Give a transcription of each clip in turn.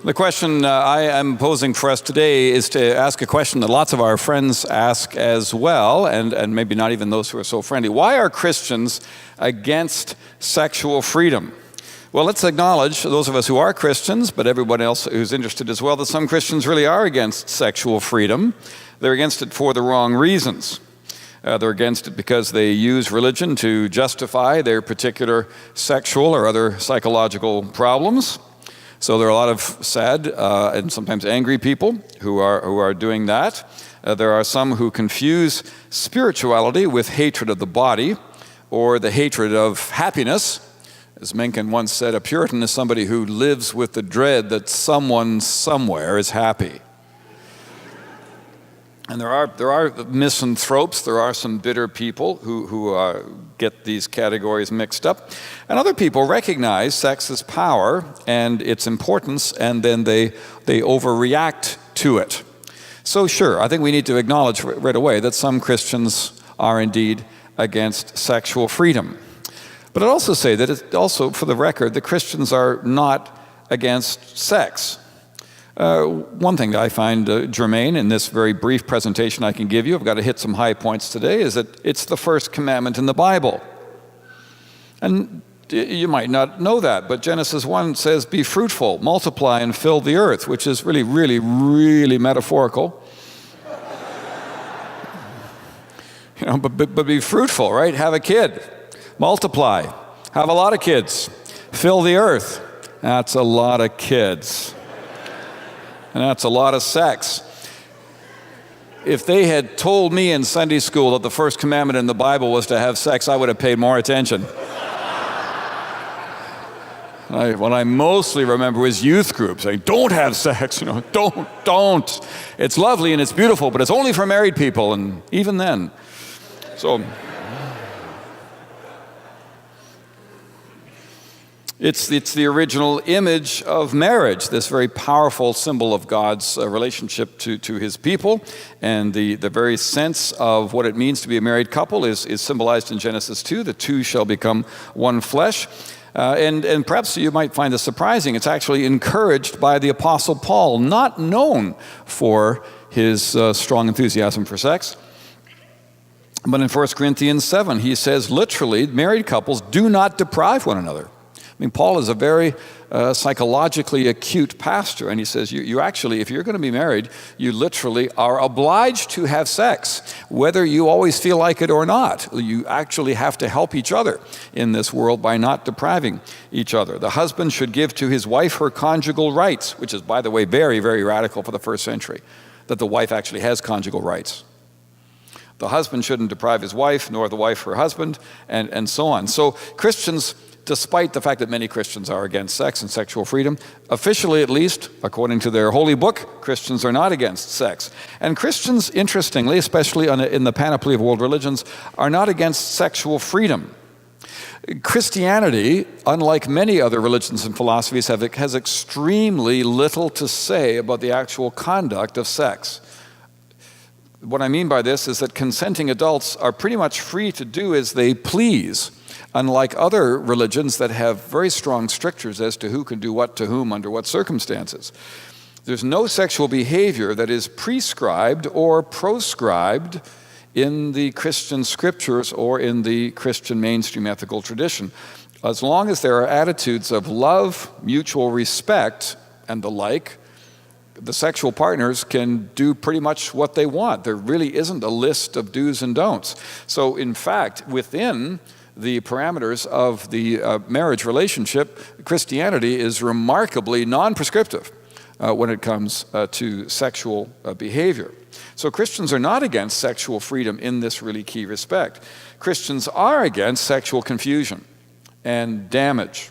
The question I am posing for us today is to ask a question that lots of our friends ask as well, and maybe not even those who are so friendly. Why are Christians against sexual freedom? Well, let's acknowledge, those of us who are Christians, but everyone else who's interested as well, that some Christians really are against sexual freedom. They're against it for the wrong reasons. They're against it because they use religion to justify their particular sexual or other psychological problems. So there are a lot of sad and sometimes angry people who are doing that. There are some who confuse spirituality with hatred of the body or the hatred of happiness. As Mencken once said, a Puritan is somebody who lives with the dread that someone somewhere is happy. And there are misanthropes, there are some bitter people who get these categories mixed up. And other people recognize sex as power and its importance, and then they overreact to it. So sure, I think we need to acknowledge right away that some Christians are indeed against sexual freedom. But I'd also say that it's also, for the record, the Christians are not against sex. One thing that I find germane in this very brief presentation I can give you, I've got to hit some high points today, is that it's the first commandment in the Bible. And you might not know that, but Genesis 1 says, "Be fruitful, multiply, and fill the earth," which is really, really, really metaphorical. But be fruitful, right? Have a kid. Multiply. Have a lot of kids. Fill the earth. That's a lot of kids. And that's a lot of sex. If they had told me in Sunday school that the first commandment in the Bible was to have sex, I would have paid more attention. What I mostly remember was youth groups saying, don't have sex, don't. It's lovely and it's beautiful, but it's only for married people, and even then. So It's the original image of marriage, this very powerful symbol of God's relationship to his people. And the very sense of what it means to be a married couple is symbolized in Genesis 2. The two shall become one flesh. And perhaps you might find this surprising. It's actually encouraged by the Apostle Paul, not known for his strong enthusiasm for sex. But in 1 Corinthians 7, he says literally, married couples do not deprive one another. I mean, Paul is a very psychologically acute pastor, and he says, you actually, if you're going to be married, you literally are obliged to have sex, whether you always feel like it or not. You actually have to help each other in this world by not depriving each other. The husband should give to his wife her conjugal rights, which is, by the way, very, very radical for the first century, that the wife actually has conjugal rights. The husband shouldn't deprive his wife, nor the wife her husband, and so on. So Christians, despite the fact that many Christians are against sex and sexual freedom, officially at least, according to their holy book, Christians are not against sex. And Christians, interestingly, especially in the panoply of world religions, are not against sexual freedom. Christianity, unlike many other religions and philosophies, has extremely little to say about the actual conduct of sex. What I mean by this is that consenting adults are pretty much free to do as they please, unlike other religions that have very strong strictures as to who can do what to whom under what circumstances. There's no sexual behavior that is prescribed or proscribed in the Christian scriptures or in the Christian mainstream ethical tradition, as long as there are attitudes of love, mutual respect, and the like. The sexual partners can do pretty much what they want. There really isn't a list of do's and don'ts. So in fact, within the parameters of the marriage relationship, Christianity is remarkably non-prescriptive when it comes to sexual behavior. So Christians are not against sexual freedom in this really key respect. Christians are against sexual confusion and damage.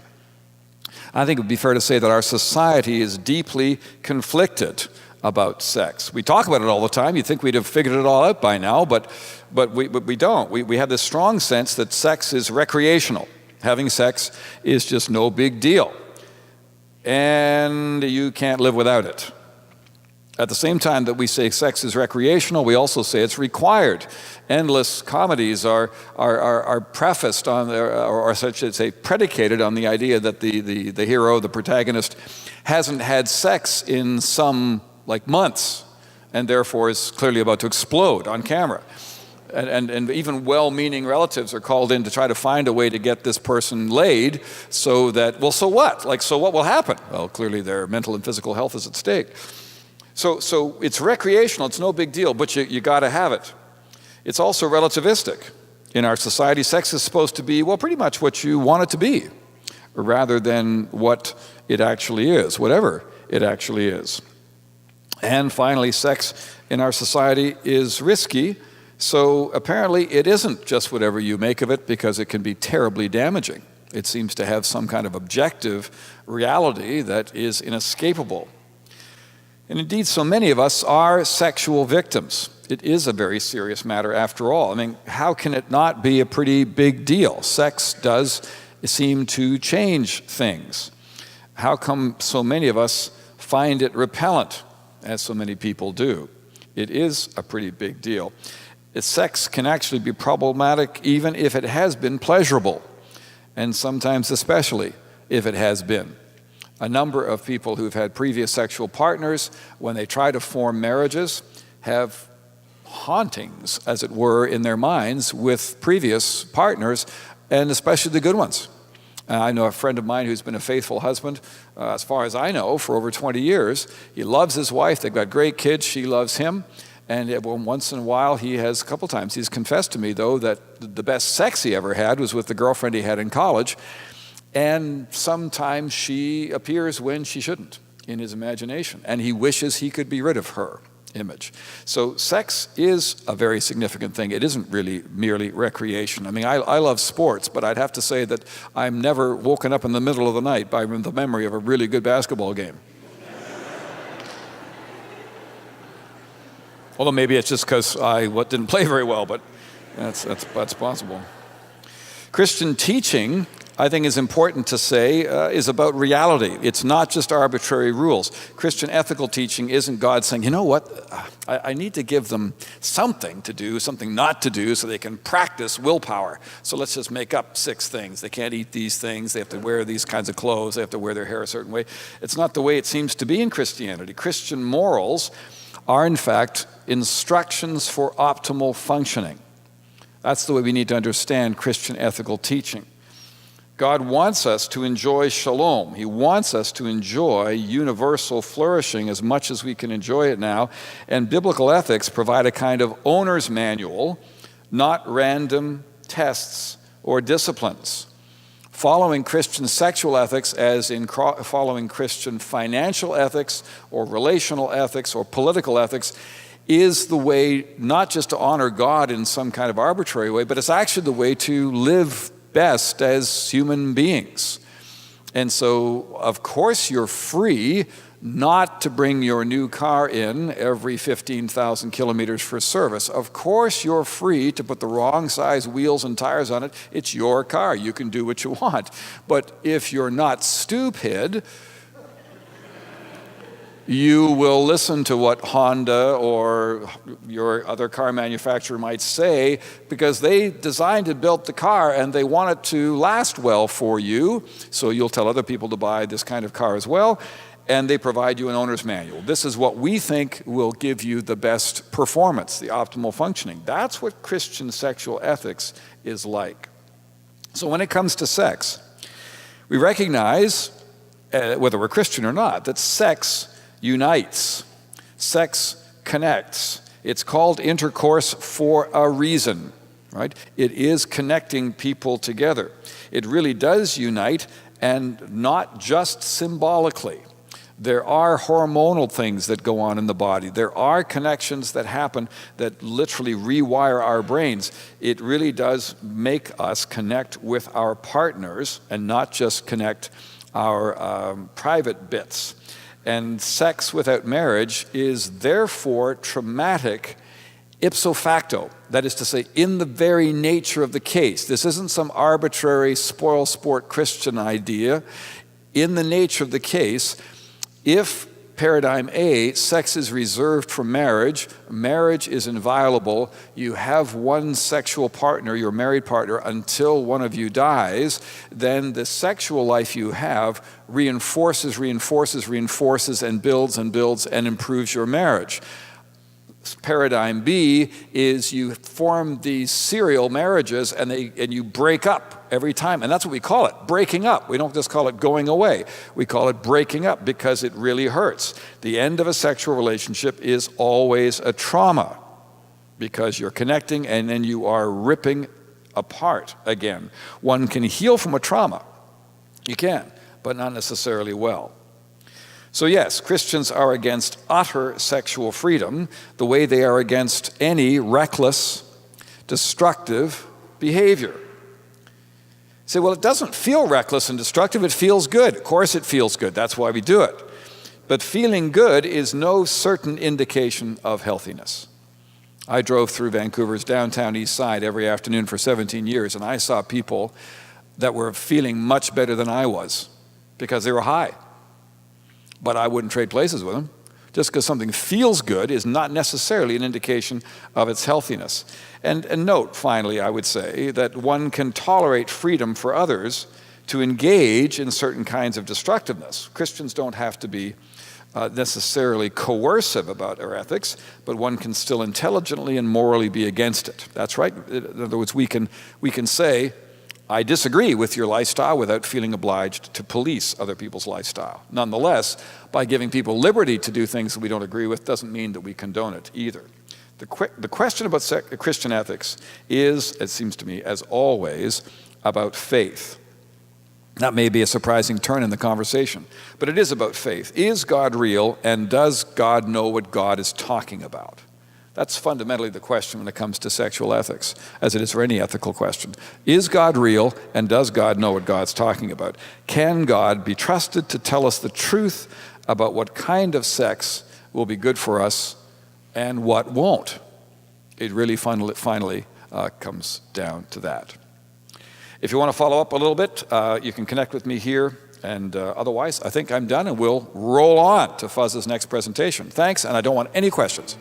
I think it would be fair to say that our society is deeply conflicted about sex. We talk about it all the time. You'd think we'd have figured it all out by now, but we don't. We have this strong sense that sex is recreational. Having sex is just no big deal. And you can't live without it. At the same time that we say sex is recreational, we also say it's required. Endless comedies are prefaced on, or I should say predicated on the idea that the hero, the protagonist, hasn't had sex in some months, and therefore is clearly about to explode on camera. And even well-meaning relatives are called in to try to find a way to get this person laid so that, well, so what? So what will happen? Well, clearly their mental and physical health is at stake. So it's recreational, it's no big deal, but you got to have it. It's also relativistic. In our society, sex is supposed to be, well, pretty much what you want it to be, rather than what it actually is, whatever it actually is. And finally, sex in our society is risky, so apparently it isn't just whatever you make of it, because it can be terribly damaging. It seems to have some kind of objective reality that is inescapable. And indeed, so many of us are sexual victims. It is a very serious matter after all. I mean, how can it not be a pretty big deal? Sex does seem to change things. How come so many of us find it repellent, as so many people do? It is a pretty big deal. Sex can actually be problematic even if it has been pleasurable, and sometimes especially if it has been. A number of people who've had previous sexual partners, when they try to form marriages, have hauntings, as it were, in their minds with previous partners, and especially the good ones. I know a friend of mine who's been a faithful husband, as far as I know, for over 20 years. He loves his wife, they've got great kids, she loves him, and once in a while a couple times, he's confessed to me, though, that the best sex he ever had was with the girlfriend he had in college. And sometimes she appears when she shouldn't in his imagination, and he wishes he could be rid of her image. So sex is a very significant thing. It isn't really merely recreation. I mean, I love sports, but I'd have to say that I'm never woken up in the middle of the night by the memory of a really good basketball game. Although maybe it's just because I didn't play very well, but that's possible. Christian teaching, I think is important to say, is about reality. It's not just arbitrary rules. Christian ethical teaching isn't God saying, you know what, I need to give them something to do, something not to do, so they can practice willpower. So let's just make up 6 things. They can't eat these things, they have to wear these kinds of clothes, they have to wear their hair a certain way. It's not the way it seems to be in Christianity. Christian morals are, in fact, instructions for optimal functioning. That's the way we need to understand Christian ethical teaching. God wants us to enjoy shalom. He wants us to enjoy universal flourishing as much as we can enjoy it now. And biblical ethics provide a kind of owner's manual, not random tests or disciplines. Following Christian sexual ethics, as in following Christian financial ethics or relational ethics or political ethics, is the way not just to honor God in some kind of arbitrary way, but it's actually the way to live best as human beings. And so, of course, you're free not to bring your new car in every 15,000 kilometers for service. Of course, you're free to put the wrong size wheels and tires on it. It's your car. You can do what you want. But if you're not stupid, you will listen to what Honda or your other car manufacturer might say, because they designed and built the car and they want it to last well for you. So you'll tell other people to buy this kind of car as well, and they provide you an owner's manual. This is what we think will give you the best performance, the optimal functioning. That's what Christian sexual ethics is like. So when it comes to sex, we recognize, whether we're Christian or not, that sex unites. Sex connects. It's called intercourse for a reason, right? It is connecting people together. It really does unite, and not just symbolically. There are hormonal things that go on in the body. There are connections that happen that literally rewire our brains. It really does make us connect with our partners and not just connect our private bits. And sex without marriage is therefore traumatic ipso facto. That is to say, in the very nature of the case. This isn't some arbitrary spoil sport Christian idea. In the nature of the case, if paradigm A, sex is reserved for marriage. Marriage is inviolable. You have one sexual partner, your married partner, until one of you dies. Then the sexual life you have reinforces, and builds and improves your marriage. Paradigm B is you form these serial marriages and you break up every time. And that's what we call it, breaking up. We don't just call it going away. We call it breaking up because it really hurts. The end of a sexual relationship is always a trauma because you're connecting and then you are ripping apart again. One can heal from a trauma. You can, but not necessarily well. So yes, Christians are against utter sexual freedom the way they are against any reckless, destructive behavior. You say, well, it doesn't feel reckless and destructive, it feels good. Of course it feels good, that's why we do it. But feeling good is no certain indication of healthiness. I drove through Vancouver's downtown east side every afternoon for 17 years, and I saw people that were feeling much better than I was because they were high. But I wouldn't trade places with them. Just because something feels good is not necessarily an indication of its healthiness. And note, finally, I would say, that one can tolerate freedom for others to engage in certain kinds of destructiveness. Christians don't have to be necessarily coercive about our ethics, but one can still intelligently and morally be against it. That's right. In other words, we can say, I disagree with your lifestyle without feeling obliged to police other people's lifestyle. Nonetheless, by giving people liberty to do things that we don't agree with doesn't mean that we condone it either. The question about Christian ethics is, it seems to me, as always, about faith. That may be a surprising turn in the conversation, but it is about faith. Is God real, and does God know what God is talking about? That's fundamentally the question when it comes to sexual ethics, as it is for any ethical question. Is God real, and does God know what God's talking about? Can God be trusted to tell us the truth about what kind of sex will be good for us and what won't? It really finally comes down to that. If you want to follow up a little bit, you can connect with me here, and otherwise, I think I'm done, and we'll roll on to Fuzz's next presentation. Thanks, and I don't want any questions.